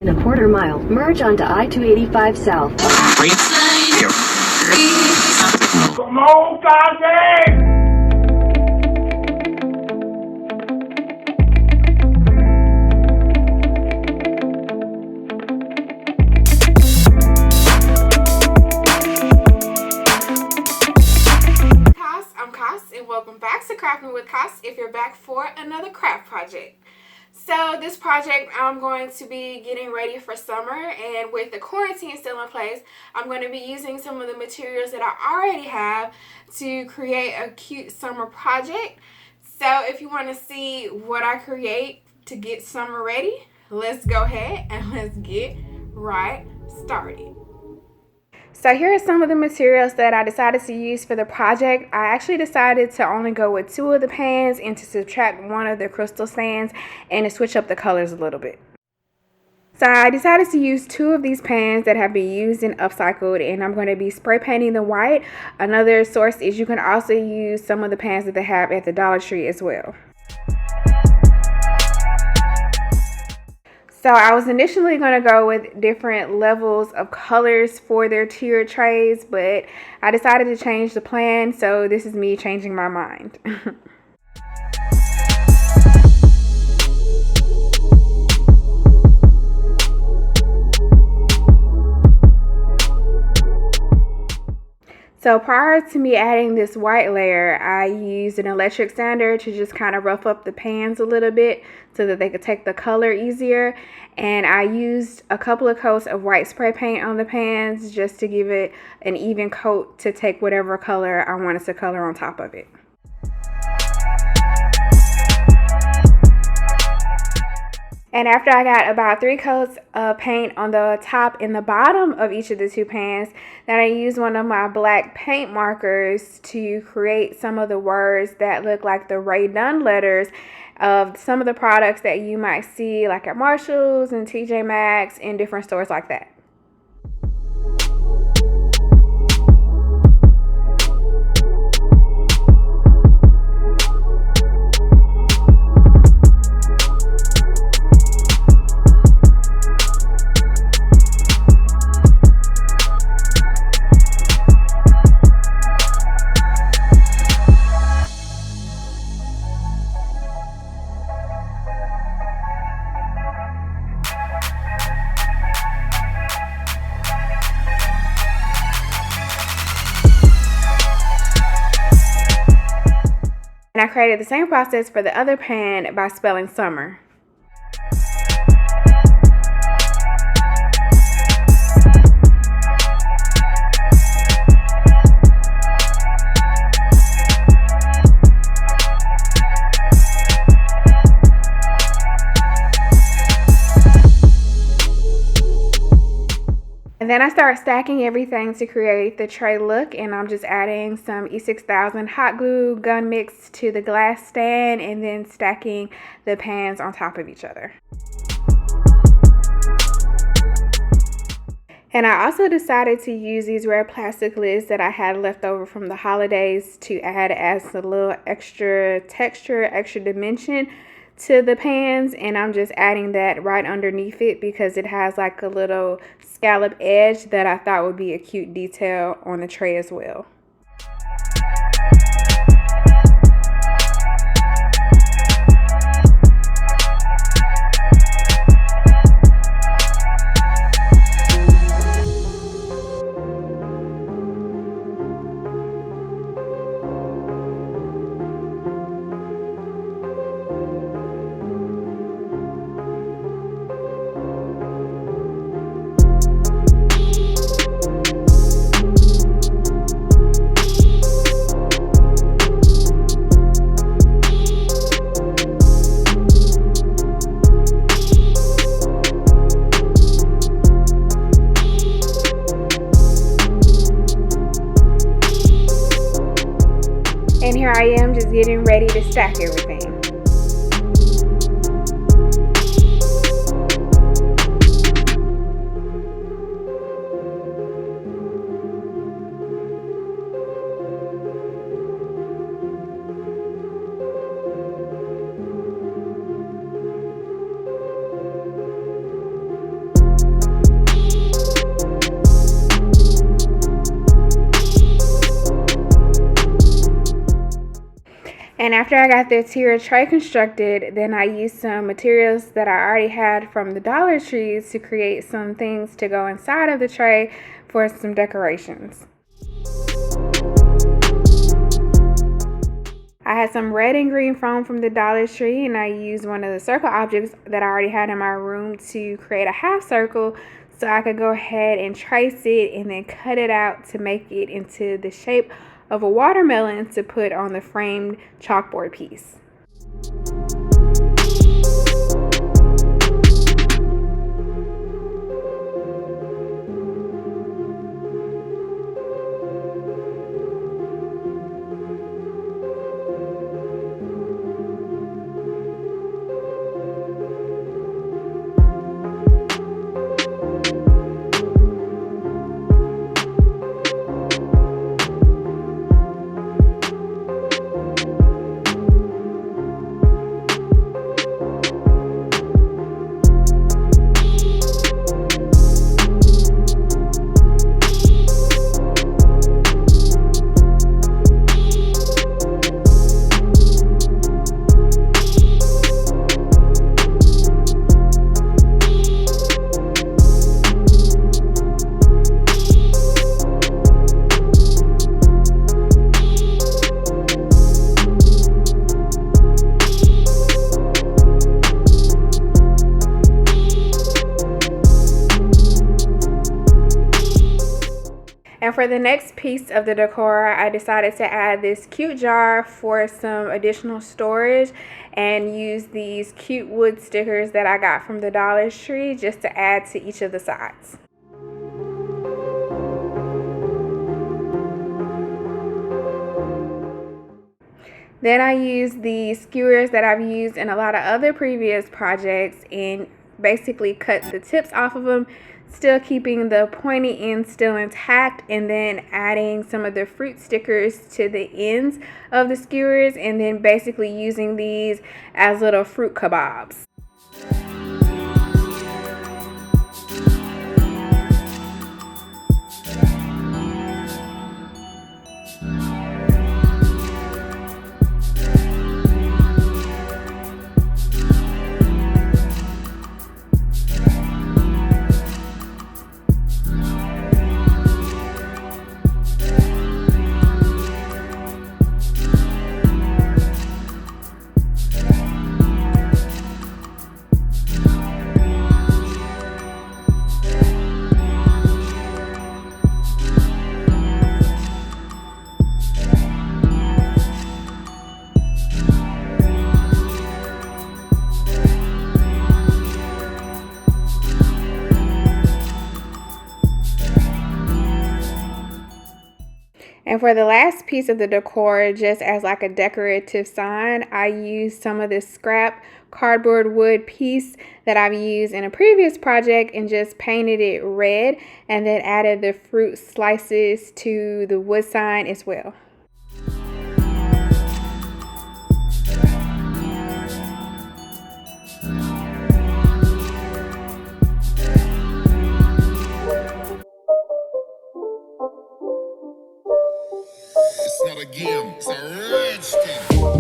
In a quarter mile, merge onto I-285 South. Come on, Cassie! I'm Cass, and welcome back to Crafting with Cass if you're back for another craft project. So this project, I'm going to be getting ready for summer, and with the quarantine still in place, I'm going to be using some of the materials that I already have to create a cute summer project. So if you want to see what I create to get summer ready, let's go ahead and let's get right started. So here are some of the materials that I decided to use for the project. I actually decided to only go with 2 of the pans and to subtract 1 of the crystal sands and to switch up the colors a little bit. So I decided to use 2 of these pans that have been used and upcycled, and I'm going to be spray painting the white. Another source is you can also use some of the pans that they have at the Dollar Tree as well. So I was initially going to go with different levels of colors for their tiered trays, but I decided to change the plan, so this is me changing my mind. So prior to me adding this white layer, I used an electric sander to just kind of rough up the pans a little bit so that they could take the color easier. And I used a couple of coats of white spray paint on the pans just to give it an even coat to take whatever color I wanted to color on top of it. And after I got about 3 coats of paint on the top and the bottom of each of the 2 pans, then I used one of my black paint markers to create some of the words that look like the Rae Dunn letters of some of the products that you might see like at Marshall's and TJ Maxx and different stores like that. And I created the same process for the other pan by spelling summer. And then I start stacking everything to create the tray look, and I'm just adding some E6000 hot glue gun mix to the glass stand and then stacking the pans on top of each other. And I also decided to use these rare plastic lids that I had left over from the holidays to add as a little extra texture, extra dimension to the pans, and I'm just adding that right underneath it because it has like a little scallop edge that I thought would be a cute detail on the tray as well. And here I am just getting ready to stack everything. And after I got the tier tray constructed, then I used some materials that I already had from the Dollar Tree to create some things to go inside of the tray for some decorations. I had some red and green foam from the Dollar Tree, and I used one of the circle objects that I already had in my room to create a half circle so I could go ahead and trace it and then cut it out to make it into the shape of a watermelon to put on the framed chalkboard piece. And for the next piece of the decor, I decided to add this cute jar for some additional storage and use these cute wood stickers that I got from the Dollar Tree just to add to each of the sides. Then I used the skewers that I've used in a lot of other previous projects and basically cut the tips off of them, still keeping the pointy ends still intact, and then adding some of the fruit stickers to the ends of the skewers, and then basically using these as little fruit kebabs. And for the last piece of the decor, just as like a decorative sign, I used some of this scrap cardboard wood piece that I've used in a previous project and just painted it red, and then added the fruit slices to the wood sign as well. It's not a game, it's a rich thing.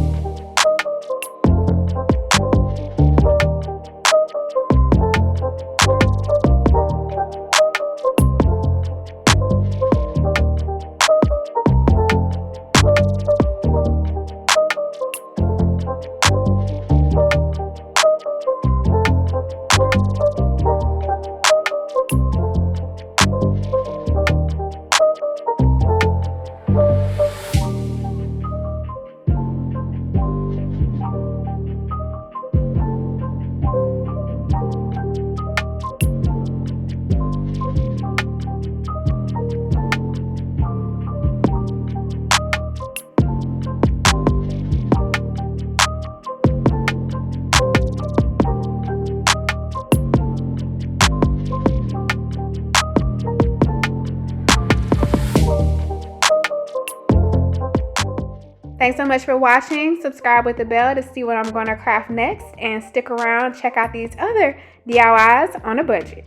Thanks so much for watching. Subscribe with the bell to see what I'm going to craft next, and stick around, check out these other DIYs on a budget.